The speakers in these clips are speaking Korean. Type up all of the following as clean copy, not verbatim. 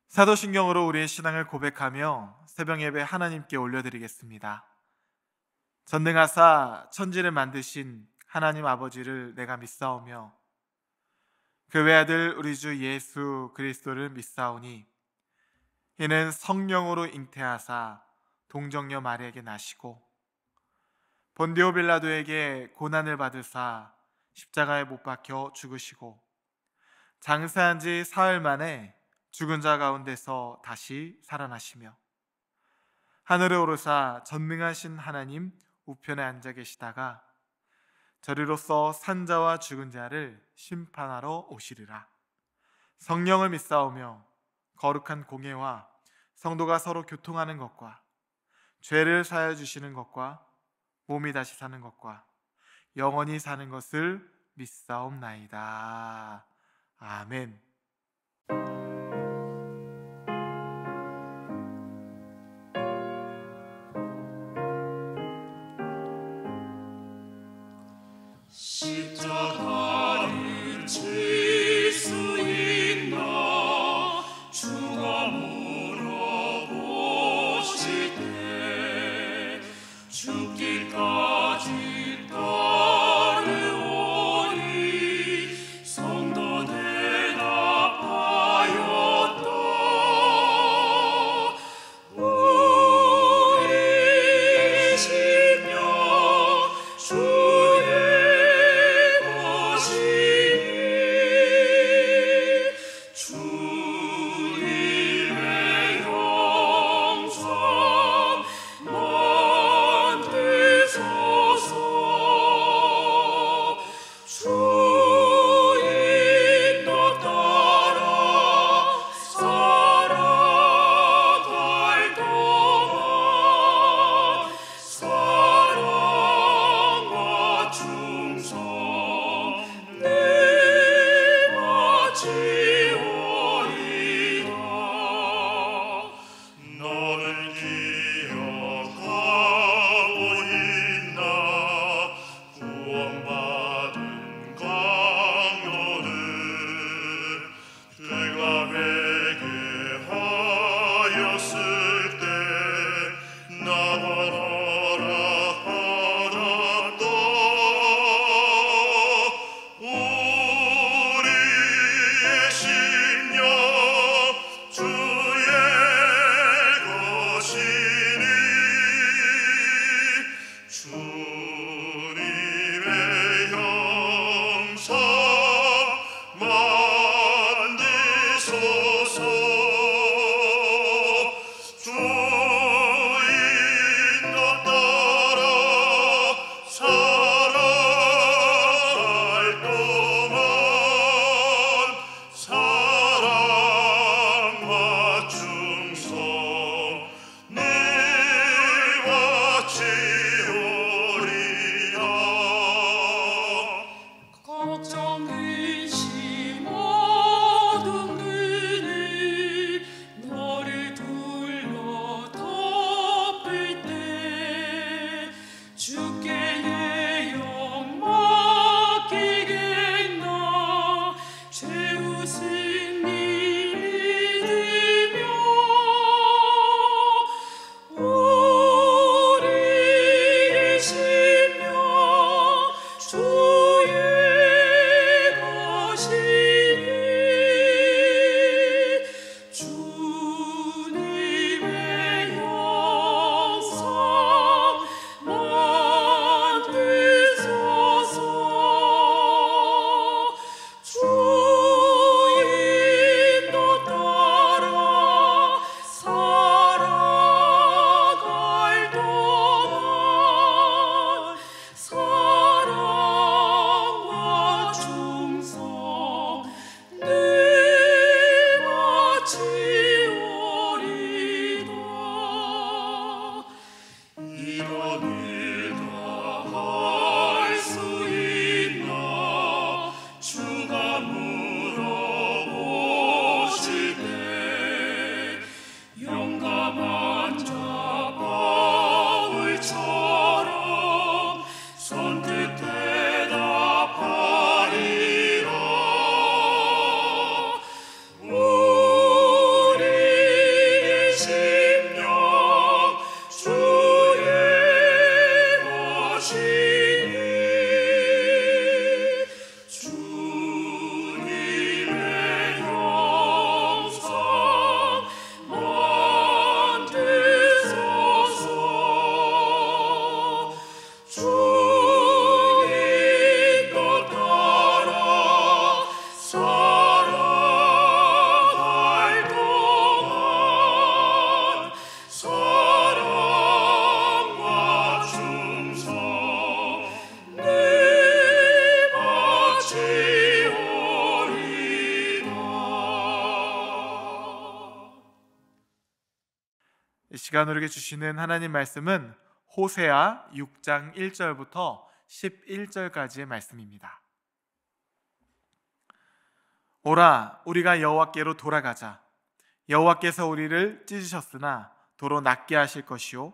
사도신경으로 우리의 신앙을 고백하며 새벽 예배 하나님께 올려드리겠습니다. 전능하사 천지를 만드신 하나님 아버지를 내가 믿사오며 그 외아들 우리 주 예수 그리스도를 믿사오니 이는 성령으로 잉태하사 동정녀 마리아에게 나시고 본디오 빌라도에게 고난을 받으사 십자가에 못 박혀 죽으시고 장사한 지 사흘 만에 죽은 자 가운데서 다시 살아나시며 하늘에 오르사 전능하신 하나님 우편에 앉아 계시다가 저리로서 산 자와 죽은 자를 심판하러 오시리라. 성령을 믿사오며 거룩한 공예와 성도가 서로 교통하는 것과 죄를 사하여 주시는 것과 몸이 다시 사는 것과 영원히 사는 것을 믿사옵나이다. 아멘. 십자가를 질 수 있나 주가 물어보실 때 죽기까지 따르오니 성도 대답하였다. 우리 심령 주의 것이니 시간 우리에게 주시는 하나님 말씀은 호세아 6장 1절부터 11절까지의 말씀입니다. 오라, 우리가 여호와께로 돌아가자. 여호와께서 우리를 찢으셨으나 도로 낫게 하실 것이요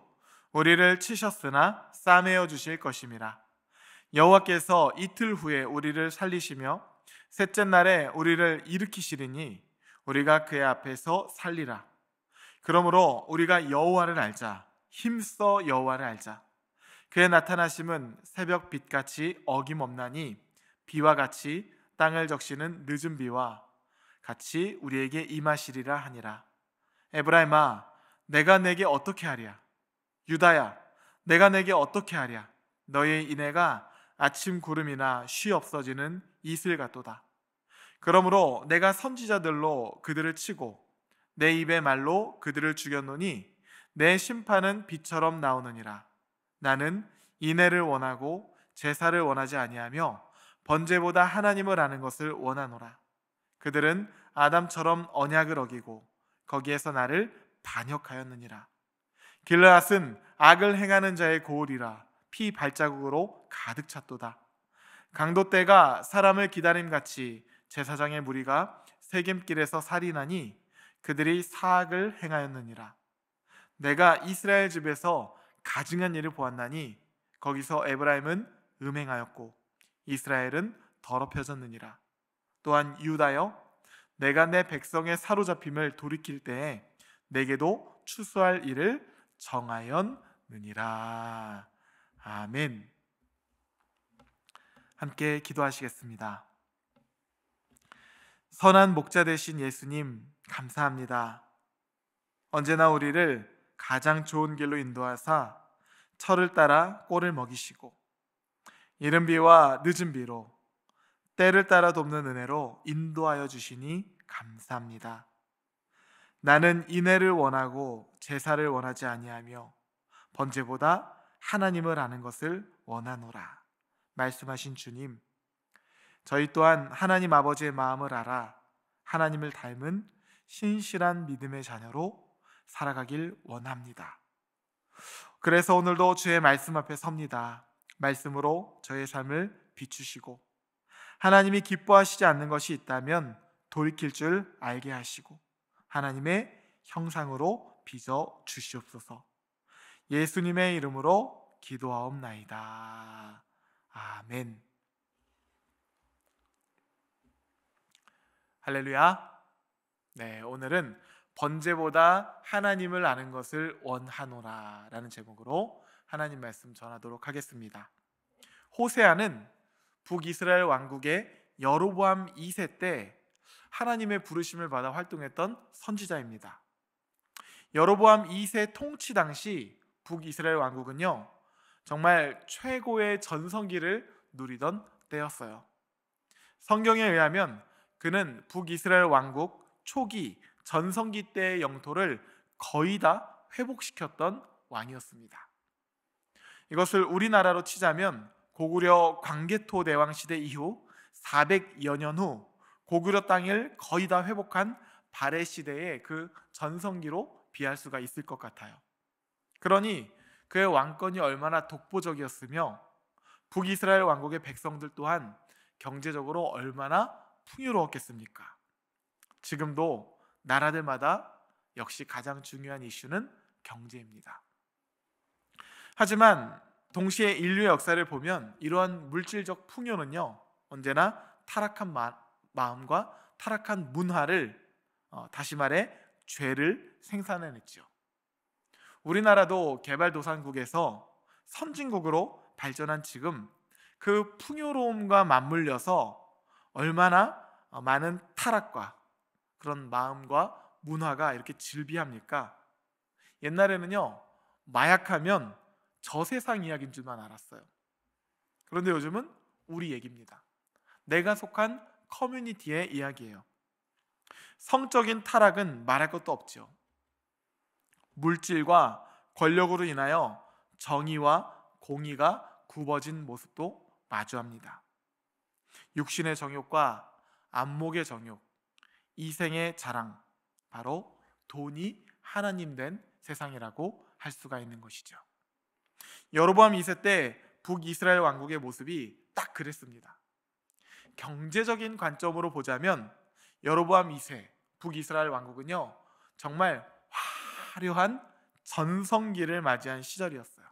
우리를 치셨으나 싸매어 주실 것임이라. 여호와께서 이틀 후에 우리를 살리시며 셋째 날에 우리를 일으키시리니 우리가 그의 앞에서 살리라. 그러므로 우리가 여호와를 알자. 힘써 여호와를 알자. 그의 나타나심은 새벽 빛같이 어김없나니 비와 같이 땅을 적시는 늦은 비와 같이 우리에게 임하시리라 하니라. 에브라임아, 내가 내게 어떻게 하랴? 유다야, 내가 내게 어떻게 하랴? 너의 인애가 아침 구름이나 쉬 없어지는 이슬 같도다. 그러므로 내가 선지자들로 그들을 치고 내 입의 말로 그들을 죽였노니 내 심판은 비처럼 나오느니라. 나는 인애를 원하고 제사를 원하지 아니하며 번제보다 하나님을 아는 것을 원하노라. 그들은 아담처럼 언약을 어기고 거기에서 나를 반역하였느니라. 길르앗은 악을 행하는 자의 고을이라 피 발자국으로 가득 찼도다. 강도떼가 사람을 기다림같이 제사장의 무리가 세겜길에서 살인하니 그들이 사악을 행하였느니라. 내가 이스라엘 집에서 가증한 일을 보았나니 거기서 에브라임은 음행하였고 이스라엘은 더럽혀졌느니라. 또한 유다여, 내가 내 백성의 사로잡힘을 돌이킬 때에 내게도 추수할 일을 정하였느니라. 아멘. 함께 기도하시겠습니다. 선한 목자 되신 예수님, 감사합니다. 언제나 우리를 가장 좋은 길로 인도하사 철을 따라 꼴을 먹이시고 이른 비와 늦은 비로 때를 따라 돕는 은혜로 인도하여 주시니 감사합니다. 나는 인애를 원하고 제사를 원하지 아니하며 번제보다 하나님을 아는 것을 원하노라 말씀하신 주님, 저희 또한 하나님 아버지의 마음을 알아 하나님을 닮은 신실한 믿음의 자녀로 살아가길 원합니다. 그래서 오늘도 주의 말씀 앞에 섭니다. 말씀으로 저의 삶을 비추시고 하나님이 기뻐하시지 않는 것이 있다면 돌이킬 줄 알게 하시고 하나님의 형상으로 빚어 주시옵소서. 예수님의 이름으로 기도하옵나이다. 아멘. 할렐루야. 네, 오늘은 번제보다 하나님을 아는 것을 원하노라 라는 제목으로 하나님 말씀 전하도록 하겠습니다. 호세아는 북이스라엘 왕국의 여로보암 2세 때 하나님의 부르심을 받아 활동했던 선지자입니다. 여로보암 2세 통치 당시 북이스라엘 왕국은요, 정말 최고의 전성기를 누리던 때였어요. 성경에 의하면 그는 북이스라엘 왕국 초기 전성기 때의 영토를 거의 다 회복시켰던 왕이었습니다. 이것을 우리나라로 치자면 고구려 광개토 대왕 시대 이후 400여 년 후 고구려 땅을 거의 다 회복한 발해 시대의 그 전성기로 비할 수가 있을 것 같아요. 그러니 그의 왕권이 얼마나 독보적이었으며 북이스라엘 왕국의 백성들 또한 경제적으로 얼마나 풍요로웠겠습니까? 지금도 나라들마다 역시 가장 중요한 이슈는 경제입니다. 하지만 동시에 인류의 역사를 보면 이러한 물질적 풍요는요, 언제나 타락한 마음과 타락한 문화를, 다시 말해 죄를 생산해냈죠. 우리나라도 개발도상국에서 선진국으로 발전한 지금 그 풍요로움과 맞물려서 얼마나 많은 타락과 그런 마음과 문화가 이렇게 질비합니까? 옛날에는요, 마약하면 저 세상 이야기인 줄만 알았어요. 그런데 요즘은 우리 얘기입니다. 내가 속한 커뮤니티의 이야기예요. 성적인 타락은 말할 것도 없죠. 물질과 권력으로 인하여 정의와 공의가 굽어진 모습도 마주합니다. 육신의 정욕과 안목의 정욕, 이생의 자랑, 바로 돈이 하나님 된 세상이라고 할 수가 있는 것이죠. 여로보암 2세 때 북이스라엘 왕국의 모습이 딱 그랬습니다. 경제적인 관점으로 보자면 여로보암 2세 북이스라엘 왕국은요, 정말 화려한 전성기를 맞이한 시절이었어요.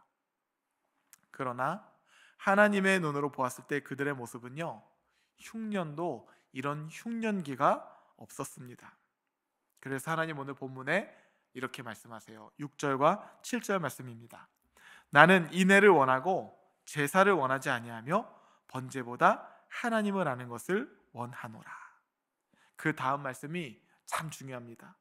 그러나 하나님의 눈으로 보았을 때 그들의 모습은요, 흉년도 이런 흉년기가 없었습니다. 그래서 하나님 오늘 본문에 이렇게 말씀하세요. 6절과 7절 말씀입니다. 나는 인애를 원하고 제사를 원하지 아니하며 번제보다 하나님을 아는 것을 원하노라. 그 다음 말씀이 참 중요합니다.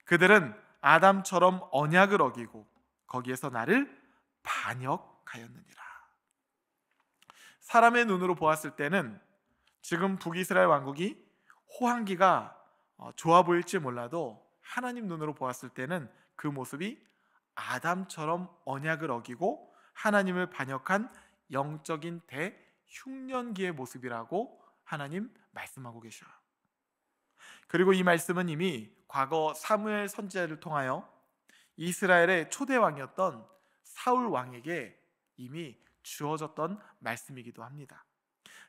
그들은 아담처럼 언약을 어기고 거기에서 나를 반역하였느니라. 사람의 눈으로 보았을 때는 지금 북이스라엘 왕국이 호황기가 좋아 보일지 몰라도 하나님 눈으로 보았을 때는 그 모습이 아담처럼 언약을 어기고 하나님을 반역한 영적인 대흉년기의 모습이라고 하나님 말씀하고 계셔요. 그리고 이 말씀은 이미 과거 사무엘 선지자를 통하여 이스라엘의 초대 왕이었던 사울 왕에게 이미 주어졌던 말씀이기도 합니다.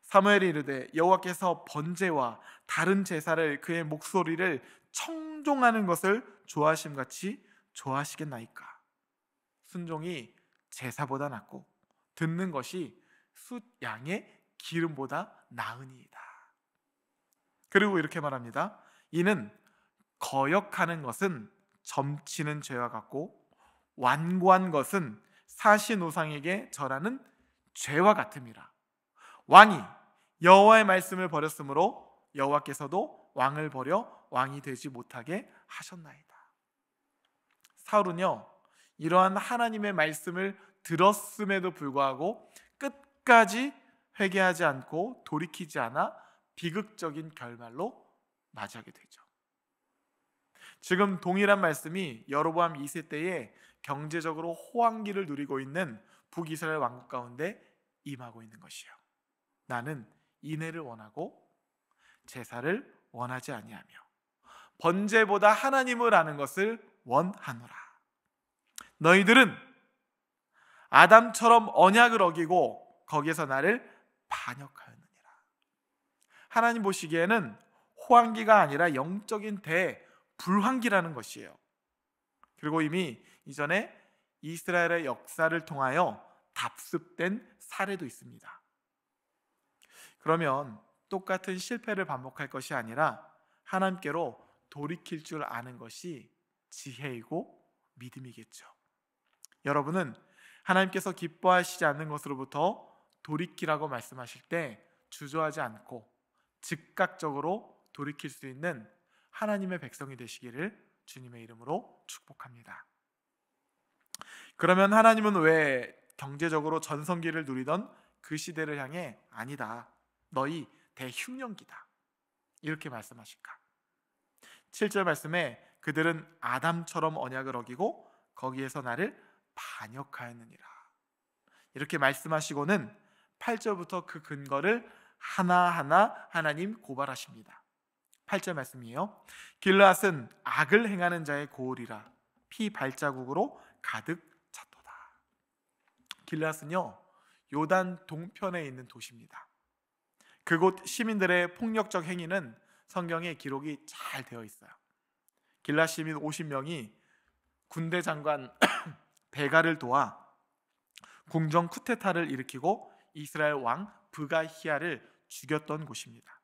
사무엘이 이르되 여호와께서 번제와 다른 제사를 그의 목소리를 청종하는 것을 좋아하심같이 좋아하시겠나이까. 순종이 제사보다 낫고 듣는 것이 숫 양의 기름보다 나으니이다. 그리고 이렇게 말합니다. 이는 거역하는 것은 점치는 죄와 같고 완고한 것은 사신 우상에게 절하는 죄와 같음이라. 왕이 여호와의 말씀을 버렸으므로 여호와께서도 왕을 버려 왕이 되지 못하게 하셨나이다. 사울은요, 이러한 하나님의 말씀을 들었음에도 불구하고 끝까지 회개하지 않고 돌이키지 않아 비극적인 결말로 맞이하게 되죠. 지금 동일한 말씀이 여로보암 2세 때에 경제적으로 호황기를 누리고 있는 북이스라엘 왕국 가운데 임하고 있는 것이요. 나는 인애를 원하고 제사를 원하지 아니하며 번제보다 하나님을 아는 것을 원하노라. 너희들은 아담처럼 언약을 어기고 거기에서 나를 반역하였느니라. 하나님 보시기에는 호황기가 아니라 영적인 대불황기라는 것이에요. 그리고 이미 이전에 이스라엘의 역사를 통하여 답습된 사례도 있습니다. 그러면 똑같은 실패를 반복할 것이 아니라 하나님께로 돌이킬 줄 아는 것이 지혜이고 믿음이겠죠. 여러분은 하나님께서 기뻐하시지 않는 것으로부터 돌이키라고 말씀하실 때 주저하지 않고 즉각적으로 돌이킬 수 있는 하나님의 백성이 되시기를 주님의 이름으로 축복합니다. 그러면 하나님은 왜 경제적으로 전성기를 누리던 그 시대를 향해 아니다, 너희 대흉년기다, 이렇게 말씀하실까? 7절 말씀에 그들은 아담처럼 언약을 어기고 거기에서 나를 반역하였느니라, 이렇게 말씀하시고는 8절부터 그 근거를 하나하나 하나님 고발하십니다. 8절 말씀이에요. 길르앗은 악을 행하는 자의 고을이라 피 발자국으로 가득 찼도다. 길르앗은요, 요단 동편에 있는 도시입니다. 그곳 시민들의 폭력적 행위는 성경에 기록이 잘 되어 있어요. 길르앗 시민 50명이 군대 장관 베가를 도와 궁정 쿠데타를 일으키고 이스라엘 왕 브가히야를 죽였던 곳입니다.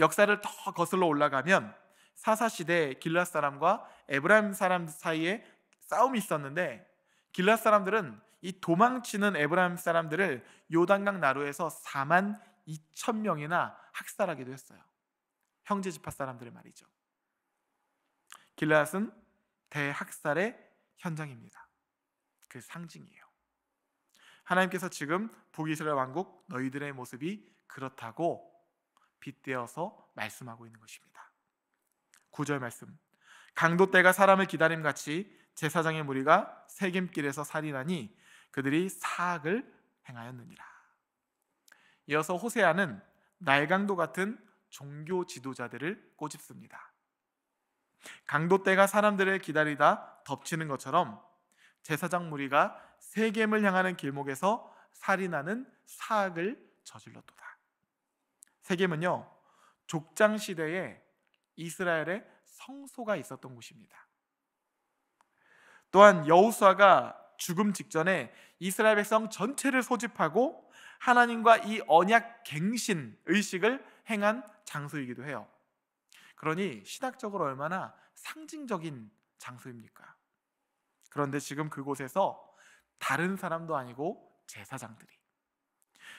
역사를 더 거슬러 올라가면 사사시대 길르앗 사람과 에브라임 사람 사이에 싸움이 있었는데 길르앗 사람들은 이 도망치는 에브라임 사람들을 요단강 나루에서 4만 2천 명이나 학살하기도 했어요. 형제 지파 사람들의 말이죠. 길르앗은 대학살의 현장입니다. 그 상징이에요. 하나님께서 지금 북이스라엘 왕국 너희들의 모습이 그렇다고 빗대어서 말씀하고 있는 것입니다. 9절 말씀. 강도 때가 사람을 기다림같이 제사장의 무리가 세겜길에서 살인하니 그들이 사악을 행하였느니라. 이어서 호세아는 날강도 같은 종교 지도자들을 꼬집습니다. 강도떼가 사람들을 기다리다 덮치는 것처럼 제사장 무리가 세겜을 향하는 길목에서 살인하는 사악을 저질렀도다. 세겜은요, 족장 시대에 이스라엘의 성소가 있었던 곳입니다. 또한 여호수아가 죽음 직전에 이스라엘 백성 전체를 소집하고 하나님과 이 언약 갱신 의식을 행한 장소이기도 해요. 그러니 신학적으로 얼마나 상징적인 장소입니까? 그런데 지금 그곳에서 다른 사람도 아니고 제사장들이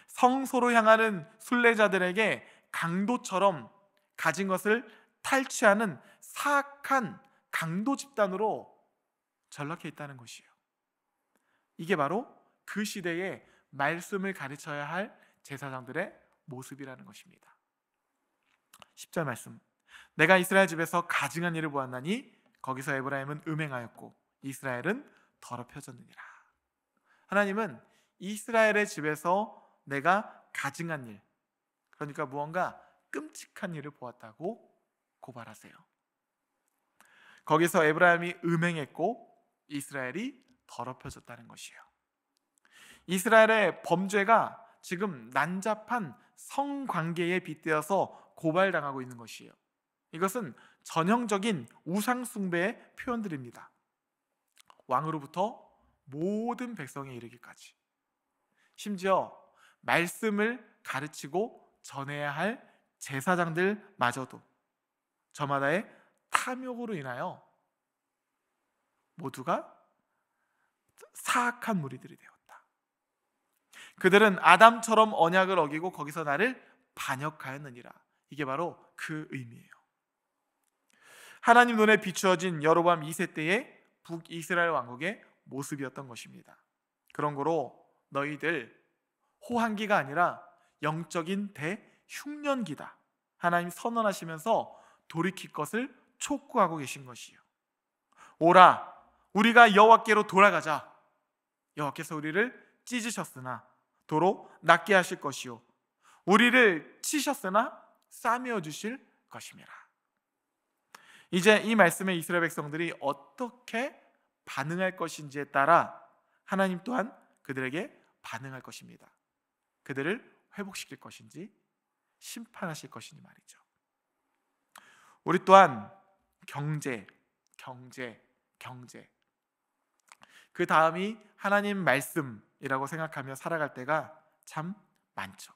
성소로 향하는 순례자들에게 강도처럼 가진 것을 탈취하는 사악한 강도 집단으로 전락해 있다는 것이에요. 이게 바로 그 시대에 말씀을 가르쳐야 할 제사장들의 모습이라는 것입니다. 10절 말씀, 내가 이스라엘 집에서 가증한 일을 보았나니 거기서 에브라임은 음행하였고 이스라엘은 더럽혀졌느니라. 하나님은 이스라엘의 집에서 내가 가증한 일, 그러니까 무언가 끔찍한 일을 보았다고 고발하세요. 거기서 에브라임이 음행했고 이스라엘이 더럽혀졌다는 것이에요. 이스라엘의 범죄가 지금 난잡한 성관계에 빗대어서 고발당하고 있는 것이에요. 이것은 전형적인 우상숭배의 표현들입니다. 왕으로부터 모든 백성에 이르기까지, 심지어 말씀을 가르치고 전해야 할 제사장들마저도 저마다의 탐욕으로 인하여 모두가 사악한 무리들이 되었다. 그들은 아담처럼 언약을 어기고 거기서 나를 반역하였느니라. 이게 바로 그 의미예요. 하나님 눈에 비추어진 여로보암 2세 때의 북이스라엘 왕국의 모습이었던 것입니다. 그런 거로 너희들 호한기가 아니라 영적인 대흉년기다, 하나님 선언하시면서 돌이킬 것을 촉구하고 계신 것이요. 오라, 우리가 여호와께로 돌아가자. 여호와께서 우리를 찢으셨으나 도로 낫게 하실 것이요, 우리를 치셨으나 싸매어 주실 것임이라. 이제 이 말씀에 이스라엘 백성들이 어떻게 반응할 것인지에 따라 하나님 또한 그들에게 반응할 것입니다. 그들을 회복시킬 것인지 심판하실 것인지 말이죠. 우리 또한 경제, 그 다음이 하나님 말씀이라고 생각하며 살아갈 때가 참 많죠.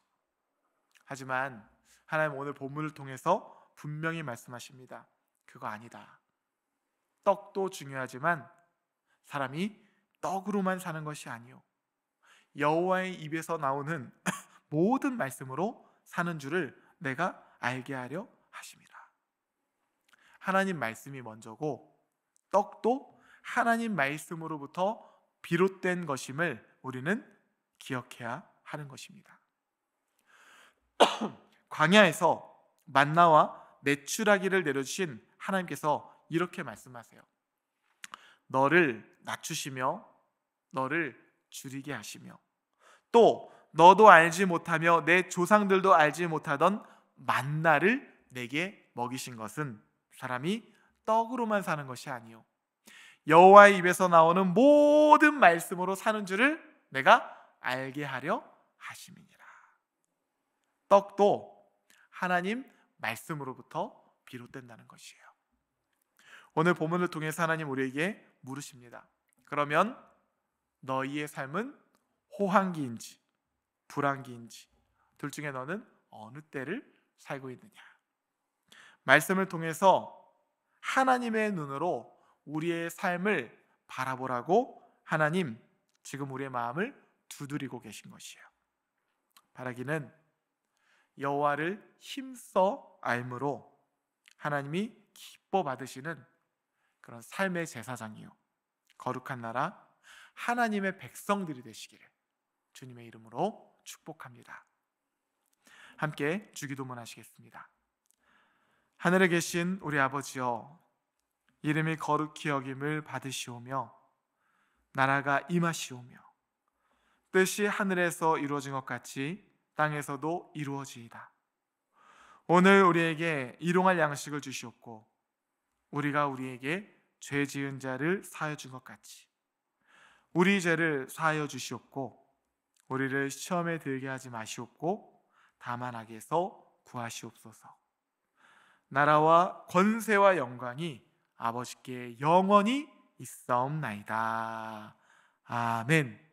하지만 하나님 오늘 본문을 통해서 분명히 말씀하십니다. 그거 아니다. 떡도 중요하지만 사람이 떡으로만 사는 것이 아니요, 여호와의 입에서 나오는 모든 말씀으로 사는 줄을 내가 알게 하려 하심이라. 하나님 말씀이 먼저고 떡도 하나님 말씀으로부터 비롯된 것임을 우리는 기억해야 하는 것입니다. 광야에서 만나와 메추라기를 내려주신 하나님께서 이렇게 말씀하세요. 너를 낮추시며 너를 줄이게 하시며 또 너도 알지 못하며 내 조상들도 알지 못하던 만나를 내게 먹이신 것은 사람이 떡으로만 사는 것이 아니요, 여호와의 입에서 나오는 모든 말씀으로 사는 줄을 내가 알게 하려 하심이니라. 떡도 하나님 말씀으로부터 비롯된다는 것이에요. 오늘 본문을 통해서 하나님 우리에게 물으십니다. 그러면 너희의 삶은 호황기인지 불황기인지 둘 중에 너는 어느 때를 살고 있느냐? 말씀을 통해서 하나님의 눈으로 우리의 삶을 바라보라고 하나님 지금 우리의 마음을 두드리고 계신 것이에요. 바라기는 여호와를 힘써 알므로 하나님이 기뻐 받으시는 그런 삶의 제사장이요, 거룩한 나라 하나님의 백성들이 되시기를 주님의 이름으로 축복합니다. 함께 주기도문 하시겠습니다. 하늘에 계신 우리 아버지여, 이름이 거룩히 여김을 받으시오며 나라가 임하시오며 뜻이 하늘에서 이루어진 것 같이 땅에서도 이루어지이다. 오늘 우리에게 일용할 양식을 주시옵고 우리가 우리에게 죄 지은 자를 사하여 준 것 같이 우리 죄를 사하여 주시옵고 우리를 시험에 들게 하지 마시옵고 다만 악에서 구하시옵소서. 나라와 권세와 영광이 아버지께 영원히 있사옵나이다. 아멘.